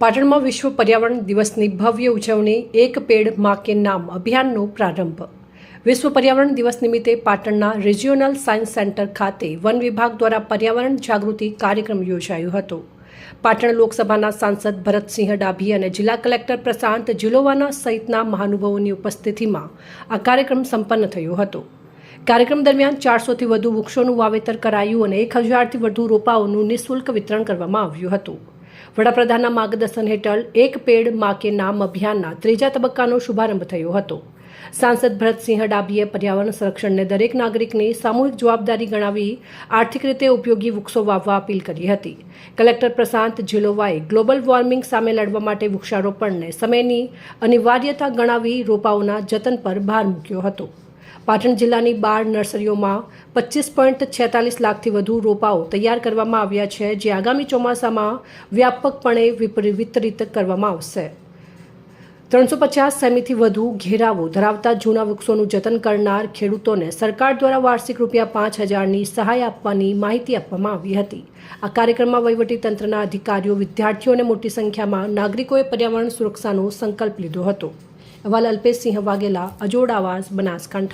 પાટણમાં વિશ્વ પર્યાવરણ દિવસની ભવ્ય ઉજવણી એક પેડ માં કે નામ અભિયાનનો પ્રારંભ। વિશ્વ પર્યાવરણ દિવસ નિમિત્તે પાટણના રિજિયોનલ સાયન્સ સેન્ટર ખાતે વન વિભાગ દ્વારા પર્યાવરણ જાગૃતિ કાર્યક્રમ યોજાયો હતો। પાટણ લોકસભાના સાંસદ ભરતસિંહ ડાભી અને જિલ્લા કલેક્ટર પ્રશાંત જીલોવાના સહિતના મહાનુભાવોની ઉપસ્થિતિમાં આ કાર્યક્રમ સંપન્ન થયો હતો। કાર્યક્રમ દરમિયાન 400થી વધુ વૃક્ષોનું વાવેતર કરાયું અને 1000થી વધુ રોપાઓનું નિઃશુલ્ક વિતરણ કરવામાં આવ્યું હતું। વડાપ્રધાનના માર્ગદર્શન હેઠળ એક પેડ માં કે નામ અભિયાનના ત્રીજા તબક્કાનો શુભારંભ થયો હતો। સાંસદ ભરતસિંહ ડાભીએ પર્યાવરણ સંરક્ષણને દરેક નાગરિકની સામૂહિક જવાબદારી ગણાવી આર્થિક રીતે ઉપયોગી વૃક્ષો વાવવા અપીલ કરી હતી। કલેક્ટર પ્રશાંત જીલોવાએ ગ્લોબલ વોર્મિંગ સામે લડવા માટે વૃક્ષારોપણને સમયની અનિવાર્યતા ગણાવી રોપાઓના જતન પર ભાર મૂક્યો હતો। પાટણ જિલ્લાની 12 નર્સરીઓમાં 25.46 લાખથી વધુ રોપાઓ તૈયાર કરવામાં આવ્યા છે, જે આગામી ચોમાસામાં વ્યાપકપણે વિતરિત કરવામાં આવશે। 350 સેમીથી વધુ ઘેરાવો ધરાવતા જૂના વૃક્ષોનું જતન કરનાર ખેડૂતોને સરકાર દ્વારા વાર્ષિક ₹5000ની સહાય આપવાની માહિતી આપવામાં આવી હતી। આ કાર્યક્રમમાં વહીવટીતંત્રના અધિકારીઓ, વિદ્યાર્થીઓ અને મોટી સંખ્યામાં નાગરિકોએ પર્યાવરણ સુરક્ષાનો સંકલ્પ લીધો હતો। અહેવાલ અલ્પેશસિંહ વાઘેલા, અજોડ આવાઝ, બનાસકાંઠા।